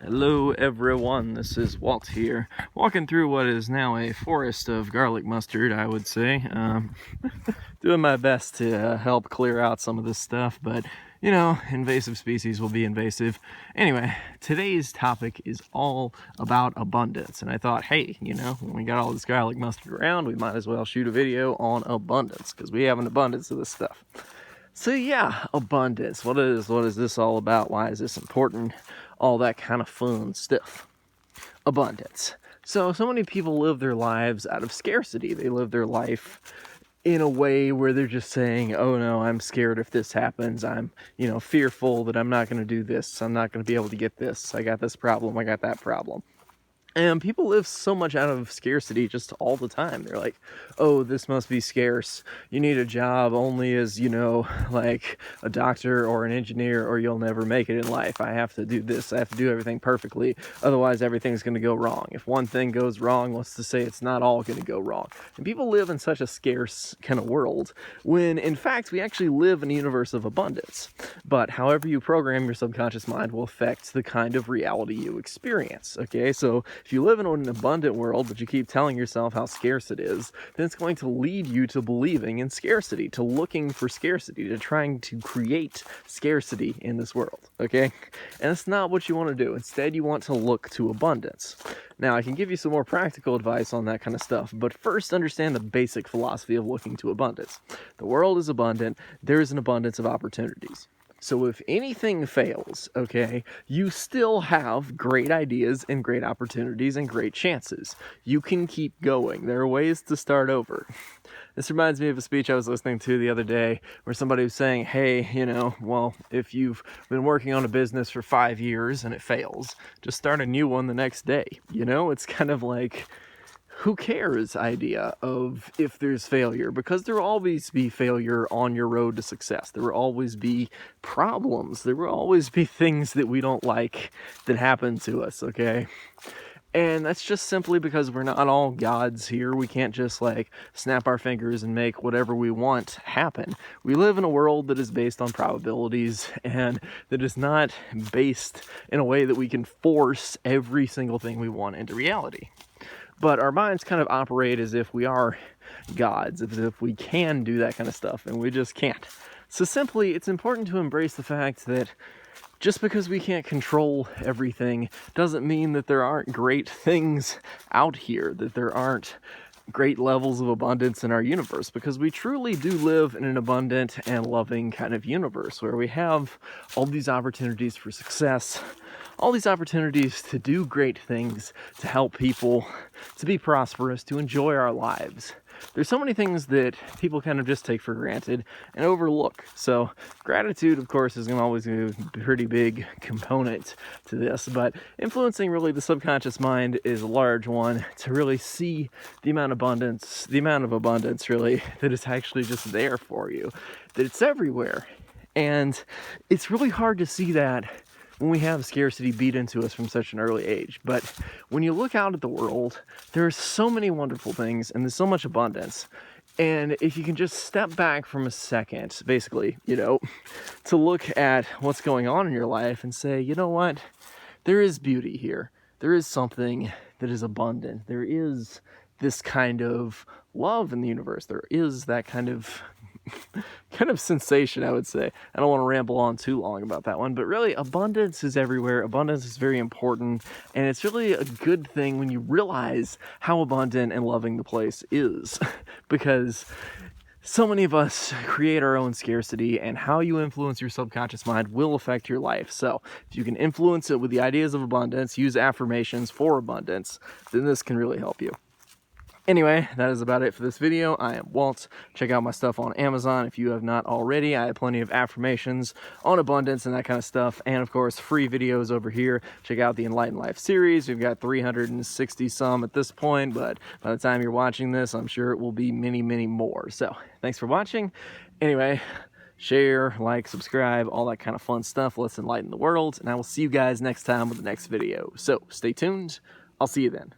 Hello everyone, this is Walt here, walking through what is now a forest of garlic mustard, I would say. Doing my best to help clear out some of this stuff, but you know, invasive species will be invasive. Anyway, today's topic is all about abundance, and I thought, hey, you know, when we got all this garlic mustard around, we might as well shoot a video on abundance, because we have an abundance of this stuff. So yeah, abundance. What is this all about? Why is this important? All that kind of fun stuff. Abundance. So many people live their lives out of scarcity. They live their life in a way where they're just saying, oh no, I'm scared if this happens. I'm, fearful that I'm not going to do this. I'm not going to be able to get this. I got this problem. I got that problem. And people live so much out of scarcity just all the time. They're like, oh, this must be scarce. You need a job only as, like a doctor or an engineer, or you'll never make it in life. I have to do this. I have to do everything perfectly. Otherwise, everything's going to go wrong. If one thing goes wrong, what's to say it's not all going to go wrong? And people live in such a scarce kind of world when, in fact, we actually live in a universe of abundance. But however you program your subconscious mind will affect the kind of reality you experience. Okay, so if you live in an abundant world, but you keep telling yourself how scarce it is, then it's going to lead you to believing in scarcity, to looking for scarcity, to trying to create scarcity in this world, okay? And that's not what you want to do. Instead, you want to look to abundance. Now, I can give you some more practical advice on that kind of stuff, but first understand the basic philosophy of looking to abundance. The world is abundant. There is an abundance of opportunities. So if anything fails, okay, you still have great ideas and great opportunities and great chances. You can keep going. There are ways to start over. This reminds me of a speech I was listening to the other day where somebody was saying, hey, well, if you've been working on a business for 5 years and it fails, just start a new one the next day. It's kind of like, who cares idea of if there's failure, because there will always be failure on your road to success. There will always be problems. There will always be things that we don't like that happen to us, okay? And that's just simply because we're not all gods here. We can't just snap our fingers and make whatever we want happen. We live in a world that is based on probabilities and that is not based in a way that we can force every single thing we want into reality. But our minds kind of operate as if we are gods, as if we can do that kind of stuff, and we just can't. So simply, it's important to embrace the fact that just because we can't control everything doesn't mean that there aren't great things out here, that there aren't great levels of abundance in our universe, because we truly do live in an abundant and loving kind of universe where we have all these opportunities for success, all these opportunities to do great things, to help people, to be prosperous, to enjoy our lives. There's so many things that people kind of just take for granted and overlook. So gratitude, of course, is always a pretty big component to this, but influencing really the subconscious mind is a large one to really see the amount of abundance really that is actually just there for you, that it's everywhere. And it's really hard to see that when we have scarcity beat into us from such an early age. But when you look out at the world, there are so many wonderful things and there's so much abundance. And if you can just step back from a second, basically, to look at what's going on in your life and say, you know what, there is beauty here. There is something that is abundant. There is this kind of love in the universe. There is that kind of sensation, I would say. I don't want to ramble on too long about that one, but really abundance is everywhere. Abundance is very important, and it's really a good thing when you realize how abundant and loving the place is, because so many of us create our own scarcity, and how you influence your subconscious mind will affect your life. So if you can influence it with the ideas of abundance, use affirmations for abundance, then this can really help you. Anyway, that is about it for this video. I am Walt. Check out my stuff on Amazon if you have not already. I have plenty of affirmations on abundance and that kind of stuff. And of course, free videos over here. Check out the Enlightened Life series. We've got 360 some at this point, but by the time you're watching this, I'm sure it will be many, many more. So thanks for watching. Anyway, share, like, subscribe, all that kind of fun stuff. Let's enlighten the world. And I will see you guys next time with the next video. So stay tuned. I'll see you then.